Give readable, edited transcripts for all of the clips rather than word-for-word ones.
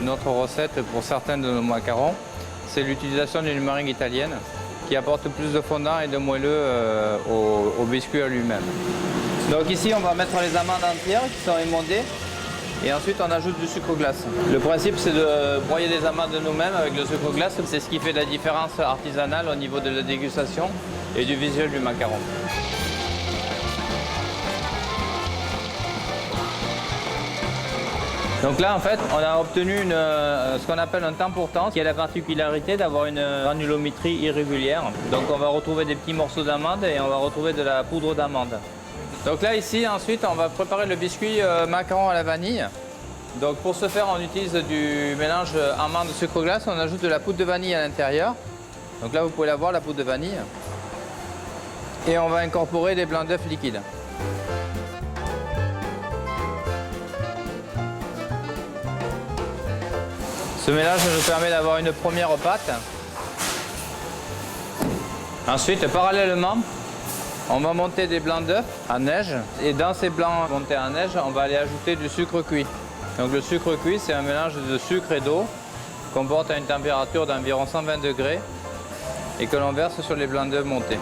une autre recette pour certains de nos macarons. C'est l'utilisation d'une meringue italienne qui apporte plus de fondant et de moelleux au biscuit à lui-même. Donc ici, on va mettre les amandes entières qui sont émondées et ensuite on ajoute du sucre glace. Le principe, c'est de broyer les amandes nous-mêmes avec le sucre glace. C'est ce qui fait la différence artisanale au niveau de la dégustation et du visuel du macaron. Donc là, en fait, on a obtenu ce qu'on appelle un temps pour temps, qui a la particularité d'avoir une granulométrie irrégulière. Donc on va retrouver des petits morceaux d'amande et on va retrouver de la poudre d'amande. Donc là, ici, ensuite, on va préparer le biscuit macaron à la vanille. Donc pour ce faire, on utilise du mélange amande-sucre glace. On ajoute de la poudre de vanille à l'intérieur. Donc là, vous pouvez la voir, la poudre de vanille. Et on va incorporer des blancs d'œufs liquides. Ce mélange nous permet d'avoir une première pâte. Ensuite, parallèlement, on va monter des blancs d'œufs en neige. Et dans ces blancs montés en neige, on va aller ajouter du sucre cuit. Donc le sucre cuit, c'est un mélange de sucre et d'eau qu'on porte à une température d'environ 120 degrés et que l'on verse sur les blancs d'œufs montés.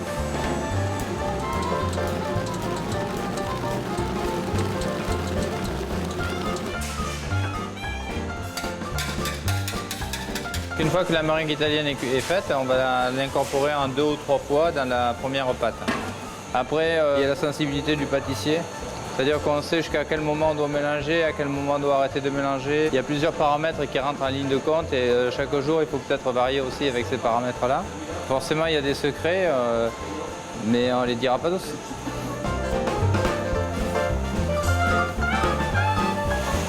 Une fois que la meringue italienne est faite, on va l'incorporer en 2 ou 3 fois dans la première pâte. Après, il y a la sensibilité du pâtissier, c'est-à-dire qu'on sait jusqu'à quel moment on doit mélanger, à quel moment on doit arrêter de mélanger. Il y a plusieurs paramètres qui rentrent en ligne de compte et chaque jour, il faut peut-être varier aussi avec ces paramètres-là. Forcément, il y a des secrets, mais on ne les dira pas tous.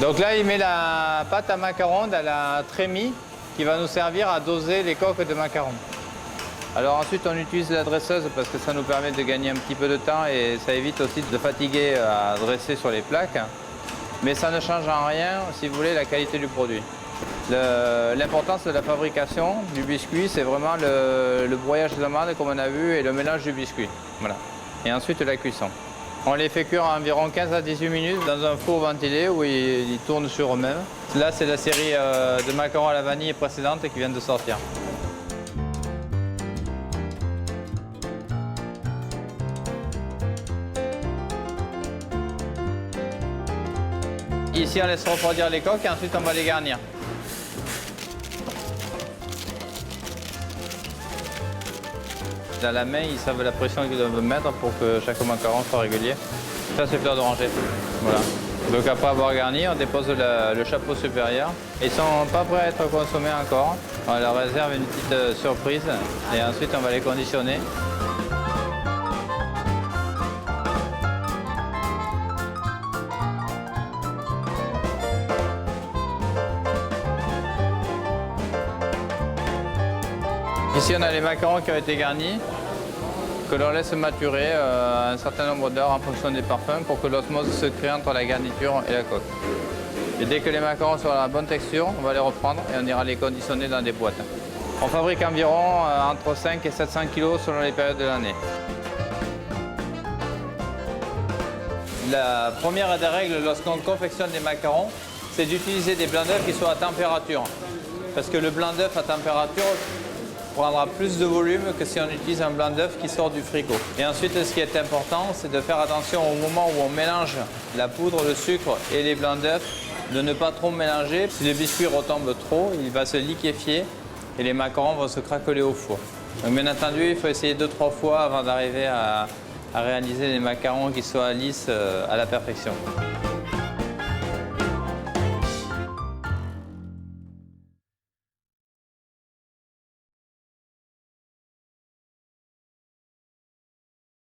Donc là, il met la pâte à macarons dans la trémie qui va nous servir à doser les coques de macarons. Alors ensuite, on utilise la dresseuse parce que ça nous permet de gagner un petit peu de temps et ça évite aussi de fatiguer à dresser sur les plaques. Mais ça ne change en rien, si vous voulez, la qualité du produit. L'importance de la fabrication du biscuit, c'est vraiment le broyage d'amande comme on a vu et le mélange du biscuit. Voilà. Et ensuite la cuisson. On les fait cuire à environ 15 à 18 minutes dans un four ventilé où ils tournent sur eux-mêmes. Là, c'est la série de macarons à la vanille précédente qui vient de sortir. Ici, on laisse refroidir les coques et ensuite on va les garnir. Dans la main, ils savent la pression qu'ils doivent mettre pour que chaque macaron soit régulier. Ça, c'est fleur d'oranger. Voilà. Donc après avoir garni, on dépose le chapeau supérieur. Ils ne sont pas prêts à être consommés encore. On leur réserve une petite surprise et ensuite on va les conditionner. Ici, on a les macarons qui ont été garnis, que l'on laisse maturer un certain nombre d'heures en fonction des parfums pour que l'osmose se crée entre la garniture et la coque. Et dès que les macarons sont à la bonne texture, on va les reprendre et on ira les conditionner dans des boîtes. On fabrique environ entre 5 et 700 kg selon les périodes de l'année. La première des règles lorsqu'on confectionne des macarons, c'est d'utiliser des blancs d'œufs qui soient à température. Parce que le blanc d'œuf à température prendra plus de volume que si on utilise un blanc d'œuf qui sort du frigo. Et ensuite, ce qui est important, c'est de faire attention au moment où on mélange la poudre, le sucre et les blancs d'œuf, de ne pas trop mélanger. Si le biscuit retombe trop, il va se liquéfier et les macarons vont se craqueler au four. Donc bien entendu, il faut essayer 2-3 fois avant d'arriver à réaliser des macarons qui soient lisses à la perfection.